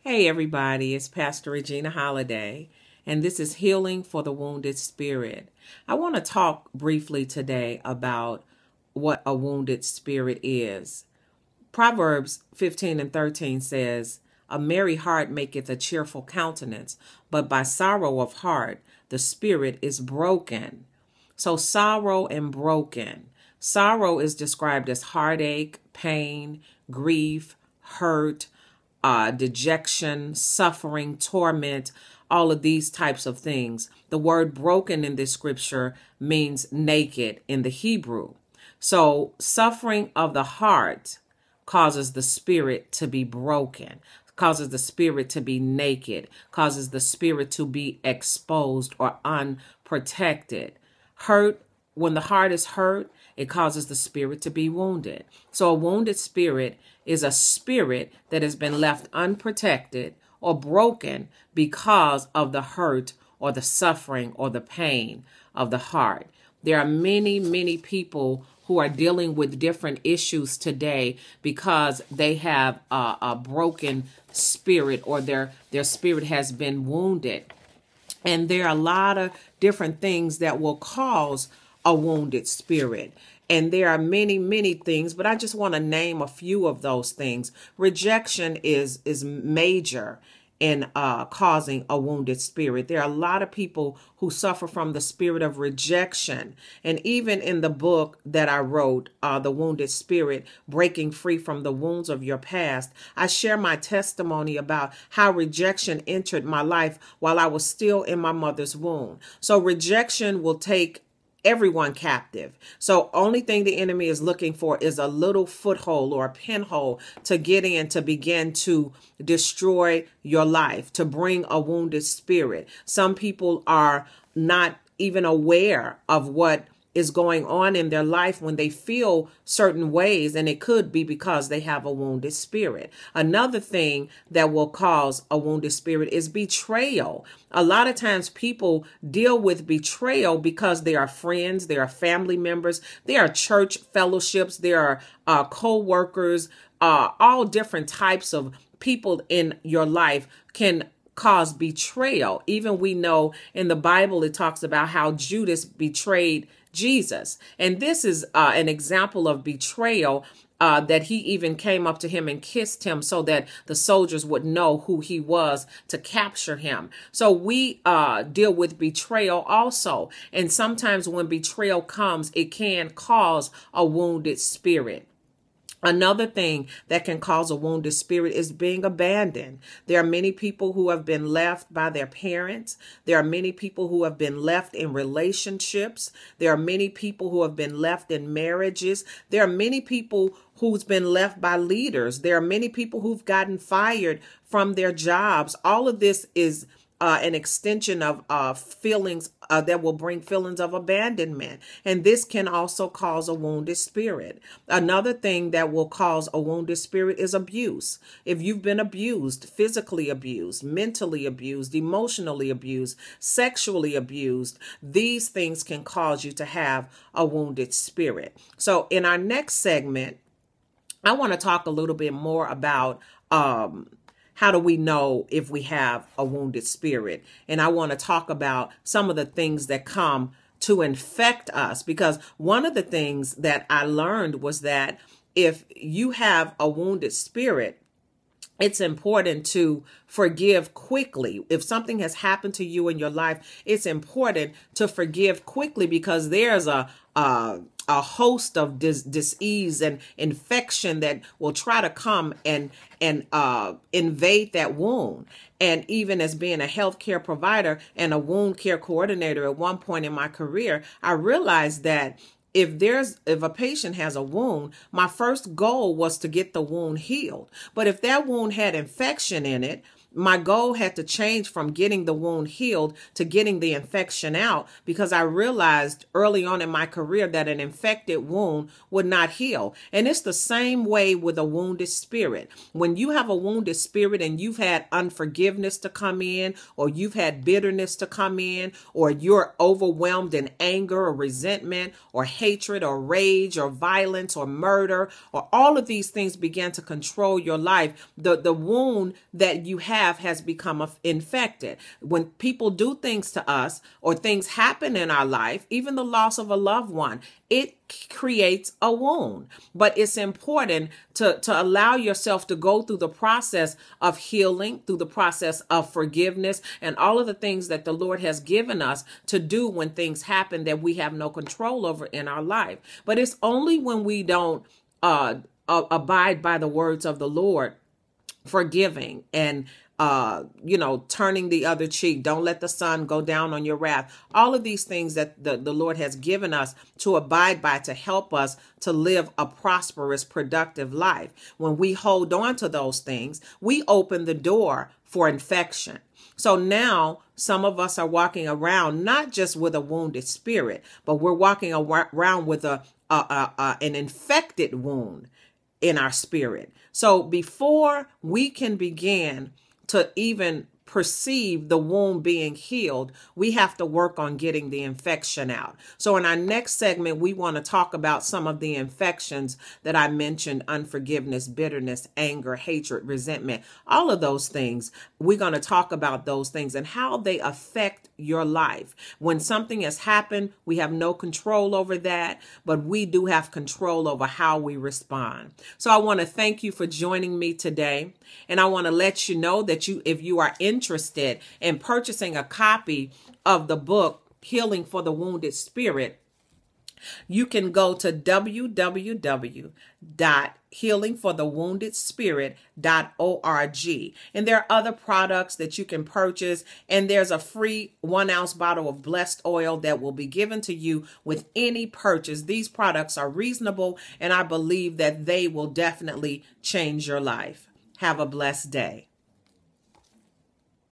Hey everybody, it's Pastor Regina Holliday, and this is Healing for the Wounded Spirit. I want to talk briefly today about what a wounded spirit is. Proverbs 15:13 says, "A merry heart maketh a cheerful countenance, but by sorrow of heart the spirit is broken." So sorrow and broken. Sorrow is described as heartache, pain, grief, hurt, dejection, suffering, torment, all of these types of things. The word broken in this scripture means naked in the Hebrew. So suffering of the heart causes the spirit to be broken, causes the spirit to be naked, causes the spirit to be exposed or unprotected. Hurt, when the heart is hurt, it causes the spirit to be wounded. So a wounded spirit is a spirit that has been left unprotected or broken because of the hurt or the suffering or the pain of the heart. There are many, many people who are dealing with different issues today because they have a broken spirit or their spirit has been wounded. And there are a lot of different things that will cause a wounded spirit. And there are many, many things, but I just want to name a few of those things. Rejection is major in causing a wounded spirit. There are a lot of people who suffer from the spirit of rejection. And even in the book that I wrote, The Wounded Spirit, Breaking Free from the Wounds of Your Past, I share my testimony about how rejection entered my life while I was still in my mother's womb. So rejection will take everyone captive. So only thing the enemy is looking for is a little foothold or a pinhole to get in, to begin to destroy your life, to bring a wounded spirit. Some people are not even aware of what is going on in their life when they feel certain ways, and it could be because they have a wounded spirit. Another thing that will cause a wounded spirit is betrayal. A lot of times people deal with betrayal because they are friends, they are family members, they are church fellowships, there are co-workers, all different types of people in your life can cause betrayal. Even we know in the Bible, it talks about how Judas betrayed Jesus. And this is an example of betrayal, that he even came up to him and kissed him so that the soldiers would know who he was to capture him. So we deal with betrayal also. And sometimes when betrayal comes, it can cause a wounded spirit. Another thing that can cause a wounded spirit is being abandoned. There are many people who have been left by their parents. There are many people who have been left in relationships. There are many people who have been left in marriages. There are many people who's been left by leaders. There are many people who've gotten fired from their jobs. All of this is an extension of feelings that will bring feelings of abandonment. And this can also cause a wounded spirit. Another thing that will cause a wounded spirit is abuse. If you've been abused, physically abused, mentally abused, emotionally abused, sexually abused, these things can cause you to have a wounded spirit. So in our next segment, I want to talk a little bit more about how do we know if we have a wounded spirit? And I want to talk about some of the things that come to infect us, because one of the things that I learned was that if you have a wounded spirit, it's important to forgive quickly. If something has happened to you in your life, it's important to forgive quickly, because there's a host of disease and infection that will try to come and invade that wound. And even as being a healthcare provider and a wound care coordinator at one point in my career, I realized that if a patient has a wound, my first goal was to get the wound healed. But if that wound had infection in it, my goal had to change from getting the wound healed to getting the infection out, because I realized early on in my career that an infected wound would not heal. And it's the same way with a wounded spirit. When you have a wounded spirit and you've had unforgiveness to come in, or you've had bitterness to come in, or you're overwhelmed in anger or resentment or hatred or rage or violence or murder, or all of these things began to control your life, the wound that you have has become infected. When people do things to us or things happen in our life, even the loss of a loved one, it creates a wound. But it's important to allow yourself to go through the process of healing, through the process of forgiveness, and all of the things that the Lord has given us to do when things happen that we have no control over in our life. But it's only when we don't abide by the words of the Lord, forgiving and turning the other cheek. Don't let the sun go down on your wrath. All of these things that the Lord has given us to abide by, to help us to live a prosperous, productive life. When we hold on to those things, we open the door for infection. So now some of us are walking around not just with a wounded spirit, but we're walking around with an infected wound in our spirit. So before we can begin to even perceive the wound being healed, we have to work on getting the infection out. So in our next segment, we want to talk about some of the infections that I mentioned: unforgiveness, bitterness, anger, hatred, resentment, all of those things. We're going to talk about those things and how they affect your life. When something has happened, we have no control over that, but we do have control over how we respond. So I want to thank you for joining me today. And I want to let you know that if you are interested in purchasing a copy of the book, Healing for the Wounded Spirit, you can go to www.healingforthewoundedspirit.org. And there are other products that you can purchase. And there's a free 1-ounce bottle of blessed oil that will be given to you with any purchase. These products are reasonable, and I believe that they will definitely change your life. Have a blessed day.